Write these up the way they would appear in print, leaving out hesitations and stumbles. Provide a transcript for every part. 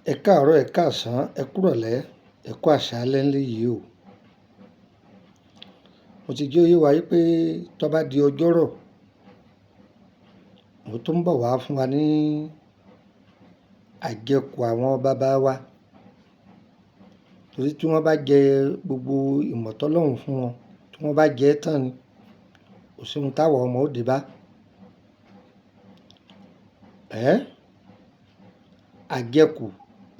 Ẹ káàárọ̀, ẹ káàsán, ẹ kúrọ̀lẹ́, ẹ kú àṣálẹ́ ńlẹ́ yìí o. Mo ti jẹ́ ó yé wa wípé tó bá di ọjọ́rọ̀, mo tún ń bọ̀ wá fún wa ní àjẹkù àwọn bàbá wa. Torí tí wọ́n bá jẹ gbogbo ìmọ̀ tọ́lọ́run fún wọn, tí wọ́n bá jẹ ẹ́ tán ni, kò sí ohun táwa ọmọ ó dé bá. Àjẹkù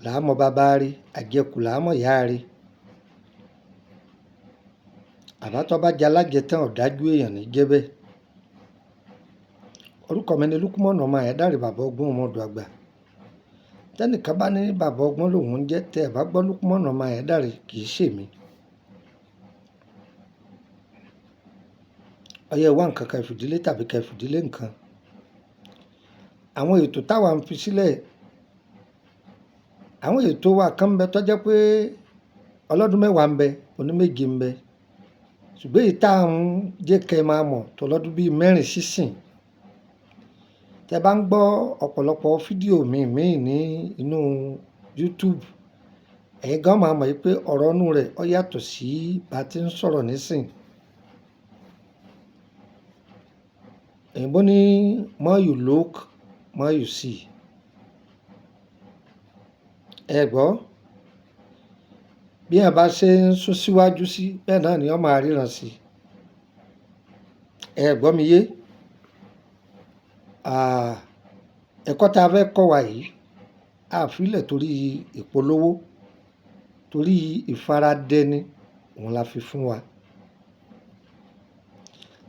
làá mọ bàbá rí, àjẹkù làá mọ ìyá rí. Àbá tó bá jẹ alájẹtán ọ̀dájú èèyàn ní jẹ́ bẹ́ẹ̀. Orúkọ mi ni Lúkúmọ̀nù ọmọ Àyándárì bàbá ọgbọ́n ọmọ ọ̀dọ̀ àgbà. Tẹ́nìkan bá ní bàbá ọgbọ́n lòun ń jẹ́, tẹ́ ẹ bá gbọ́ Lúkúmọ̀nù ọmọ Àyándárì kì í ṣèmi. Ọyẹ wá nǹkan kan fìdílé tàbí kẹ́ fìdílé nǹkan. Àwọn ètò táwa ń fi sílẹ̀, àwọn ètò wa kan ń bẹ tó jẹ́ pé ọlọ́dún mẹ́wàá ń bẹ, oníméje ń bẹ. Ṣùgbọ́n èyí tá à ń jẹ́ kẹ́ máa mọ̀ tó lọ́dún bíi mẹ́rin sísìn. Tẹ́ bá ń gbọ́ ọ̀pọ̀lọpọ̀ fídíò mi ní inú YouTube, ẹ̀yin gan máa mọ̀ pé ọ̀rọ̀ inú rẹ̀ ó yàtọ̀ sí bá ti ń sọ̀rọ̀ nísìn. Òyìnbó ní more you look, more you see. Ẹ gbọ́, bí ẹ bá ṣe ń sún síwájú sí, bẹ́ẹ̀ náà ni ó máa ríran sí. Ẹ gbọ́ mi yé. Ẹ̀kọ́ tá a fẹ́ kọ́ wa yìí, a fi lẹ̀ torí ìpolówó, torí ìfaradẹni, òun la fi fún wa.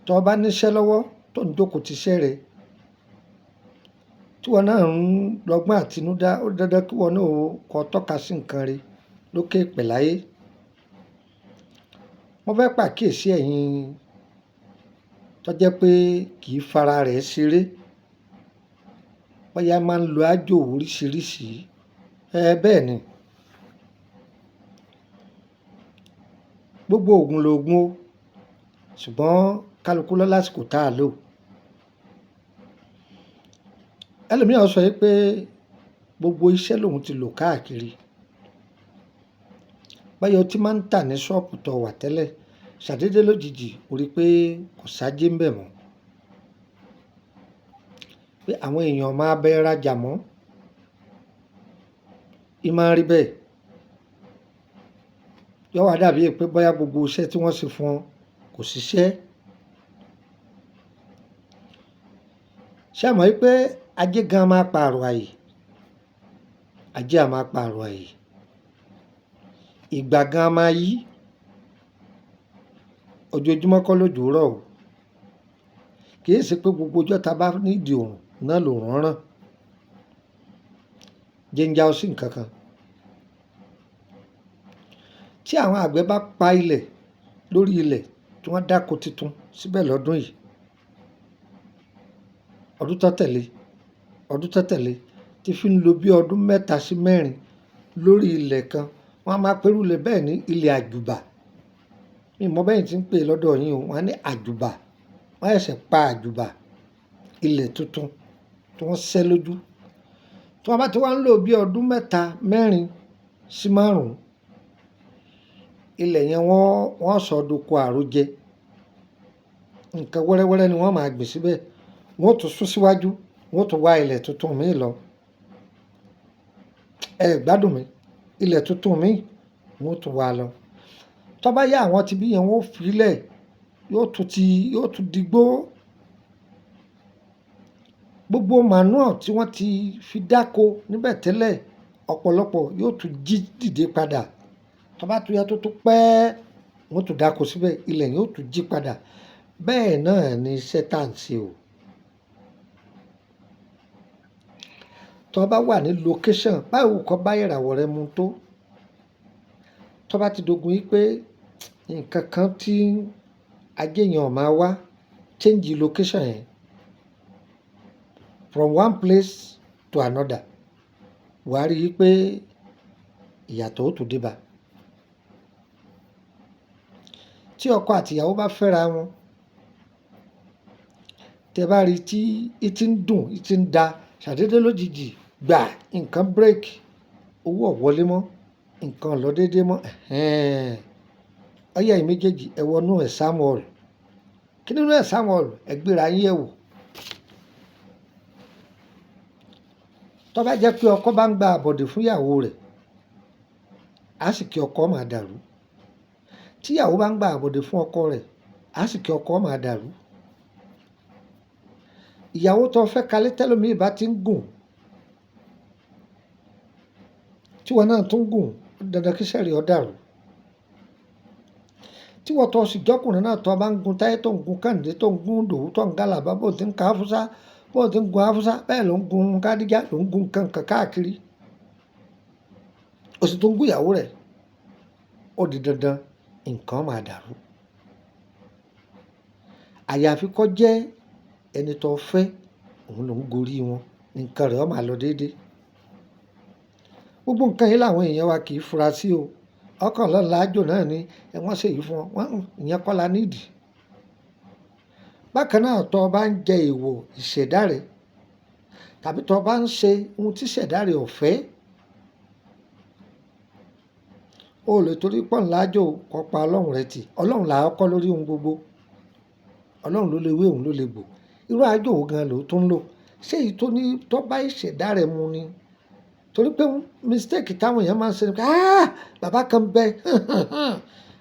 Tó bá níṣẹ́ lọ́wọ́ tó ń jókòó ti iṣẹ́ rẹ̀, tí wọn náà ń lọ́gbọ́n àtinúdá, ó dandan kí wọn náà kó tọ́ka sí nǹkan rẹ̀ lókè pẹ̀láyé. Mo fẹ́ pàkíyèsí ẹ̀yin tó jẹ́ pé kì í fara rẹ̀ ṣeré. Bóyá máa ń lo àjò oríṣiríṣi. Bẹ́ẹ̀ ni. Gbogbo òògùn lòògùn o, ṣùgbọ́n kálukú ló lásìkò tá a lò. Ẹlòmíràn sọ pé gbogbo iṣẹ́ lòun ti lò káàkiri. Bóyá o ti máa ń tà ní ṣọ́ọ̀pù tó wà tẹ́lẹ̀, ṣàdédé lójijì o rí pé kò sáájé ń bẹ̀ mọ́. Pé àwọn èèyàn máa bẹ rajà mọ́. Í máa ń rí bẹ́ẹ̀. Yóò wá dàbí pé bóyá gbogbo iṣẹ́ tí wọ́n ṣe fún ọ kò ṣiṣẹ́. Ṣé ẹ mọ̀ wípé ajé gan máa pààrọ̀ àyè? Ajé a máa pààrọ̀ àyè. Ìgbà gan máa yí. Ojoojúmọ́ kọ́ lójò rọ̀ o. Kì í ṣe pé gbogbo ọjọ́ tá bá nídìí òòrùn náà lòòrùn ràn. Jẹ́ ń já ọ sí nǹkan kan. Tí àwọn àgbẹ̀ bá pa ilẹ̀ lórí ilẹ̀ tí wọ́n dáko tuntun síbẹ̀ lọ́dún yìí, ọdún tó tẹ̀lé tí fi ń lo bí ọdún 3 sí 4 lórí ilẹ̀ kan, wọ́n á máa pèrú ilẹ̀ bẹ́ẹ̀ ní ilẹ̀ àjùbà. Mi mọ̀ bẹ́ẹ̀ tí ń pè lọ́dọ̀ yín o, wọ́n á ní àjùbà. Wọ́n ṣẹ̀ṣẹ̀ pa àjùbà, ilẹ̀ tuntun tí wọ́n ṣẹ́ lójú. Tí wọ́n bá ti wá ń lò bí ọdún 3, 4 sí 5, ilẹ̀ yẹn wọ́n sọ doko àròjẹ. Nǹkan wẹ́rẹ́wẹ́rẹ́ ni wọ́n máa gbìn síbẹ̀. Wọ́n tún sún síwájú, wọ́n tún wá ilẹ̀ tuntun míì lọ. Ẹ gbádùn mi, ilẹ̀ tuntun míì wọ́n tún wá lọ. Tó bá yá àwọn tí bí yẹn wọ́n fi lẹ̀, yóò tún digbó. Gbogbo manure tí wọ́n ti fi dáko níbẹ̀ tẹ́lẹ̀, ọ̀pọ̀lọpọ̀ yóò tún jí dìde padà. Tó bá tún yá tó tún pẹ́, wọ́n tún dáko síbẹ̀, ilẹ̀ yóò tún jí padà. Bẹ́ẹ̀ náà ni iṣẹ́ tá à ń ṣe o. Tó bá wà ní location, báwo kọ́ bá ìràwọ̀ rẹ mu tó. Tó bá ti dogun yí pé nǹkan kan tí ajé yẹn ò máa wá, change location yẹn from one place to another. Wàá rí i pé ìyàtọ̀ ó tún dé bá. Tí ọkọ àti ìyàwó bá fẹ́ra wọn, tẹ́ bá rí tí í ti ń dùn, í ti ń da, ṣàdédé lójijì gbà nǹkan break. owó ò wọlé mọ́, nǹkan ò lọ déédé mọ́, ọ̀yá ẹ̀yin méjèèjì ẹ wọnú exam hall. Kí nínú exam hall ẹ gbéra yín yẹ̀ wò. Tó bá jẹ́ pé ọkọ bá ń gba àbọ̀dè fún ìyàwó rẹ̀, àsìkí ọkọ máa dàrú. Tí ìyàwó bá ń gba àbọ̀dè fún ọkọ rẹ̀, àsìkí ọkọ máa dàrú. Ìyàwó tó fẹ́ kalẹ̀ tẹ́lòmíì bá ti ń gùn, tí wọn náà tún gùn, dandan kí sẹ́rí ọ dàrú. Tí wọ́n tó sì jọ́kùnrin náà tó bá ń gun táyé tó ń gun kàǹdé tó ń gun dòwú tó ń gàlàbá bó ti ń ka Haúsá bó ti ń gun Haúsá bẹ́ẹ̀ ló ń gun Kádíjà ló ń gun kankan káàkiri. O sì tó ń gún ìyàwó rẹ̀, ó di dandan nǹkan máa dàrú. Àyàfi kó jẹ́ ẹni tó fẹ́ òun ló ń gorí wọn, nǹkan rẹ̀ ó máa lọ déédé. Gbogbo nǹkan yìí làwọn èèyàn wa kì í fura sí o. Ọkàn lọ́la àjò náà ni wọ́n ṣe yìí fún wọn, ìyẹn kọ́ la nídìí. Bákan náà tó bá ń jẹ èèwọ̀ ìṣẹ̀dá rẹ̀ tàbí tó bá ń ṣe ohun tí ìṣẹ̀dá rẹ̀ ò fẹ́, o lè torí pọ̀ ńlájò kó pa Ọlọ́run rẹ tì. Ọlọ́run là á kọ́ lórí ohun gbogbo. Ọlọ́run ló lè wé òun ló lè bò. Irú àjò wo gan ló tún ń lò? Ṣé èyí tó ní tó bá ìṣẹ̀dá rẹ̀ mu ni? Torí pé mistake táwọn èèyàn máa ń ṣe ni pé bàbá kan bẹ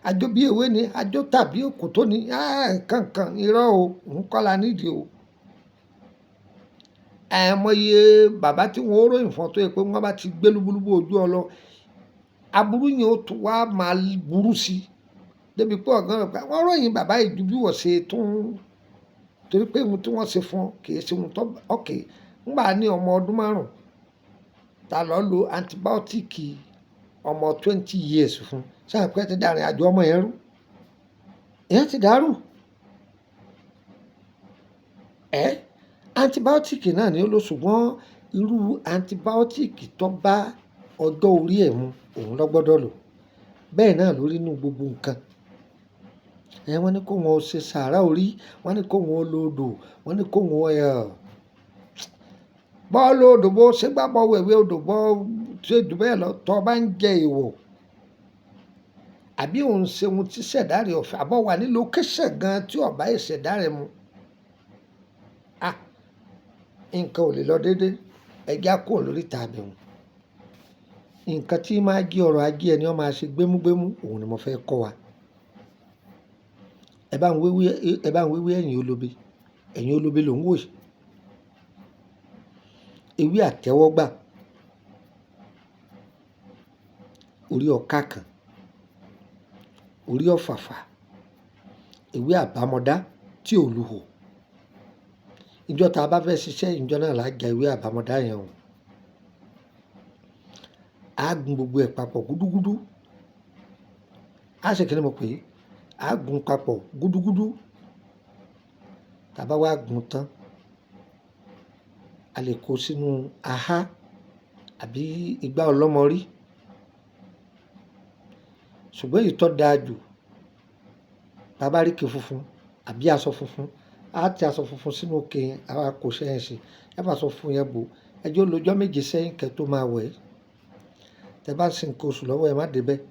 àjò bí ewé ni àjò tàbí òkòtó ni kankan irọ́ o òun kọ́ la nídìí o. Àìmọye bàbá tí wọ́n ròyìn fún ọ tó yẹ pé wọ́n bá ti gbé lúbúlúbú ojú ọ lọ, aburú yẹn ó tún wá máa burú sí i débi pé ọ̀gá rẹ̀ pé wọ́n ròyìn bàbá ìjú bí wọ́n ṣe tún, torí pé ohun tí wọ́n ṣe fún ọ kì í ṣe ohun tó ọ̀kẹ́ ńgbà ní ọmọ ọdún 5 ta lọ lo antibiotic ọmọ 20 years fún sáà pé ti dàrin àjò ọmọ yẹn rú, ìyẹn ti dàrú. Antibiotic náà ni ó lò, ṣùgbọ́n irú antibiotic tó bá ọjọ́ orí ẹ̀ mu òun ló gbọ́dọ̀ lò. Bẹ́ẹ̀ náà lórí inú gbogbo nǹkan. Wọ́n ní kó wọn ṣe sàárà orí, wọ́n ní kó wọn lo odò, wọ́n ní kó wọn bọ́ lo odò bó ṣé gbà bọ́ wẹ̀wẹ̀ odò bọ́ ṣe jù bẹ́ẹ̀ lọ tó bá ń jẹ èèwọ̀. Àbí òun ṣe ohun tí ṣẹ̀dá rẹ̀ ọ̀fẹ́ àbọ̀ wà ní location gan tí ó bá ìṣẹ̀dá rẹ̀ mu. Nǹkan ò lè lọ déédé, ẹja kúrò lórí ìta àbẹ̀wò. Nǹkan tí máa jí ọrọ̀ ajé ẹni ó máa ṣe gbémúgbémú òun ni mo fẹ́ kọ́ wa. Ẹ bá ń wéwé ẹ̀yìn olóbe, ẹ̀yìn olóbe ló ń wò yìí. Ewé àtẹ́wọ́gbà, orí ọ̀ká kan, orí ọ̀fàfà, ewé àbámọ́dá tí ò lùhò. Ìjọ tá a bá fẹ́ ṣiṣẹ́ ìjọ náà là á ja ewé àbámọ́dá yẹn o. A gun gbogbo ẹ̀ papọ̀ gúdúgúdú. A ṣe kí ni mo pè é? A gun papọ̀ gúdúgúdú. Tá bá wá gun tán, a lè kó sínú ahá àbí igbá ọlọ́mọrí. Ṣùgbọ́n èyí tó dáa jù, tá bá rí ike funfun àbí aṣọ funfun, a ti aṣọ funfun sínú òkè yẹn, a wá kó sẹ́yìn sí. Ẹ bá aṣọ funfun yẹn bò, ẹ jẹ́ ó lọ́jọ́ 7 sẹ́yìn kẹ́ tó máa wẹ̀. Tẹ bá ṣe nǹkan oṣù lọ́wọ́ ẹ má dé bẹ́ẹ̀.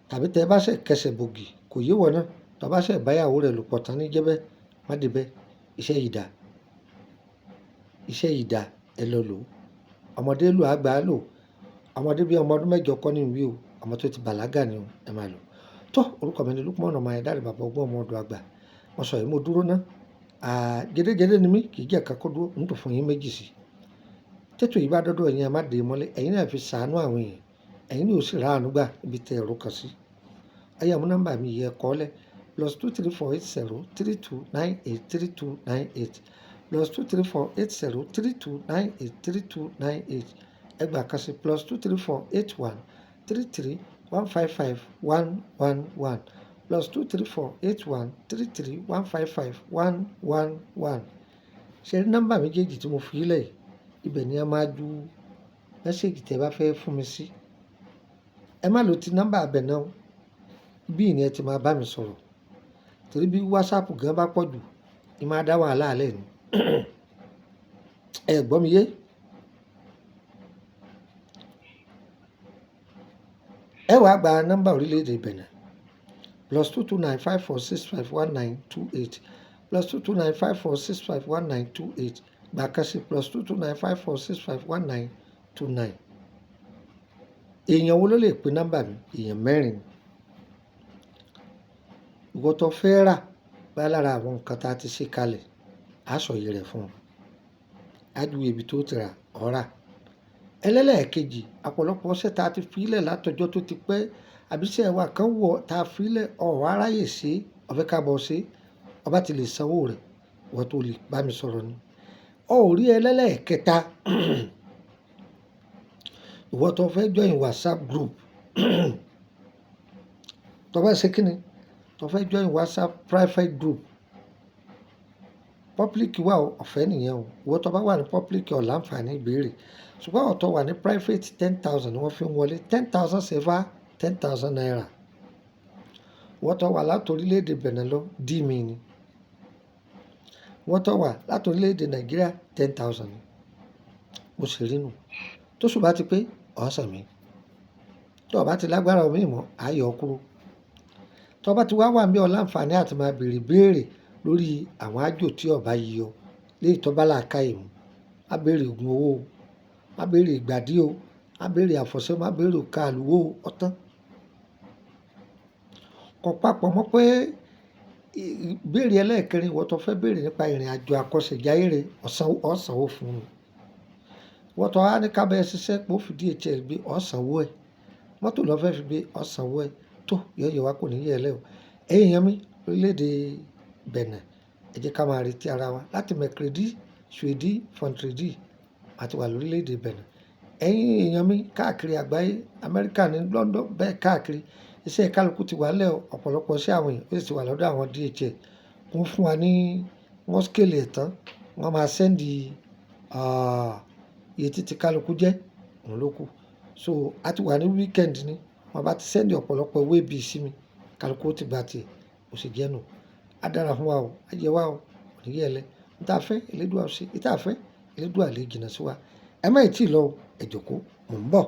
Tàbí tẹ bá ṣe kẹsẹ̀ bògì kò yé wọ náà. Tó bá ṣe báyàwó rẹ̀ lò pọ̀ tán ní jẹ́ bẹ́ẹ̀, má dé bẹ́ẹ̀. Iṣẹ́ yìí dà. Iṣẹ́ yìí dà, ẹ lọ lò ó. Ọmọdé lò àgbà lò. Ọmọdé bí ọmọ ọdún 8 kọ́ ní ìwé o. Ọmọ tó ti bàlágà ni o, ẹ máa lò. Tó orúkọ mi ni Lukman ọmọ Ayédáre bàbá ọgbọ́n ọmọ ọdọ̀ àgbà. Mo sọ yìí mo dúró ná. Gédégédé ni mí kì í jẹ́ ká kó dúró, ń tún fún yín 2 sí. Tètò yìí bá dọ́dọ̀ ẹ̀yin ẹ má dé mọ́lẹ̀, ẹ̀yin náà fi ṣàánú àwọn èèyàn. Ẹ̀yin ni ó sì ráàánú gbà ibi tẹ ẹ̀rọ kan sí. Ayé àmú nọ́mbà mi yẹ kọ́lẹ̀ +2348032983298 +2348032983298. Ẹgbàá kan sí +2348133155111 +2348133155111. Ṣé rí nọ́mbà méjèèjì tí mo fi lẹ̀ yìí? Ibẹ̀ ni a máa ju mẹ́sẹ̀gì tẹ́ bá fẹ́ fún mi sí. Ẹ má lo ti nọ́mbà abẹ náà. Bí ìní ẹ ti máa bá mi sọ̀rọ̀. Torí bí WhatsApp gan bá pọ̀ jù, ì máa dá wàhálà alẹ́ ni. Ẹ gbọ́ mi yé? ẹ wàá gba nọ́mbà orílẹ̀-èdè Benin +22954651928 +22954651928 gbà kan sí +22954651929. èèyàn wo ló lè pe nọ́mbà mi? èèyàn 4 ni. ìwọ tó fẹ́ rà bá lára àwọn nǹkan tá a ti ṣe kalẹ̀ àsọyé rẹ̀ fún ọ, ájúwe ibi tó ti rà ọ̀rà. ẹlẹ́lẹ́ẹ̀kejì, ọ̀pọ̀lọpọ̀ ọṣẹ tá a ti filẹ̀ látọjọ́ tó ti pẹ́ àbíṣẹ́ wa kan wọ̀ tá a filẹ̀ ọ̀rọ̀ aráyè ṣe ọ̀fẹ́ kábọ̀ ṣe ọba ti lè sanwó rẹ̀ wọ́n tó lè bá mi sọ̀rọ̀ ni. orí ẹlẹ́lẹ́ẹ̀kẹta, ìwọ tó fẹ́ join WhatsApp group tó bá ṣe kí ni tó fẹ́ join WhatsApp private group. public wà ọ̀fẹ́ nìyẹn o, ìwọ tó bá wà ní public ọ̀ láǹfààní ìbéèrè, ṣùgbọ́n ọ̀tọ̀ wà ní private 10,000 ni wọ́n fi ń wọlé, 10,000 sefa 10,000 naira. ìwọ tó wà láti orílẹ̀-èdè Benin lọ dí mi ni, ìwọ tó wà láti orílẹ̀-èdè Nàìjíríà 10,000 ni. mo sì rí nù tó ṣùgbọ́n ti pé ọ̀sán mi tó o bá ti lágbára omi ìmọ̀ ayọ̀ kúrò. tó o bá ti wá wà ní ọ̀làǹfààní àti máa béèrè lórí àwọn àjò tí ọba yíyọ léyìí tó bá làákà ìmú, má béèrè oògùn owó o, má béèrè ìgbàdí o, má béèrè àfọ̀ṣẹ́, má béèrè òkà àlùwò ọ̀tán. kò papọ̀ mọ́ pé ìbéèrè ẹlẹ́ẹ̀kẹrin ìwọ tó fẹ́ béèrè nípa ìrìn àjò àkọsẹ̀jáyé rẹ̀ ọ̀sánwó fún un. ìwọ tó wá ní kábẹ́ ṣiṣẹ́ pé ó fi DHL gbé ọ̀sánwó ẹ̀, mọ́tò lọ́ fẹ́ fi gbé ọ̀sánwó ẹ̀ tó yọ̀yọ̀ wá kò ní yẹ̀ lẹ́ o. èèyàn mi lórílẹ̀‐èdè Benin ẹ jẹ́ ká máa retí ara wa láti Mercredi Suedi Fontredi àti wà lórílẹ̀‐èdè Benin. ẹ̀yin èèyàn mi káàkiri àgbáyé, Amẹ́ríkà ní London bẹ́ẹ̀ káàkiri, iṣẹ́ kálukú ti wà lẹ́ ọ̀pọ̀lọpọ̀ sí àwọn èèyàn ó sì ti wà lọ́dọ̀ àwọn DHL. wọ́n fún wa ní wọ́n scale ẹ̀ tán, wọ́n máa sẹ́ndì iye títí kálukú jẹ́ òun ló kù. so a ti wà ní weekend ni wọ́n bá ti sẹ́ndì ọ̀pọ̀lọpọ̀ owó ibi sí mi kálukú ti gba tiẹ̀ ó sì jẹ́ nù. á dára fún wa o, á yẹ wa o, kò ní yẹ lẹ. n ta fẹ́ Elédùà ṣe, n ta fẹ́ Elédùà lè jìnnà sí wa. ẹ má ì tí ì lọ ẹ jókòó, mò ń bọ̀.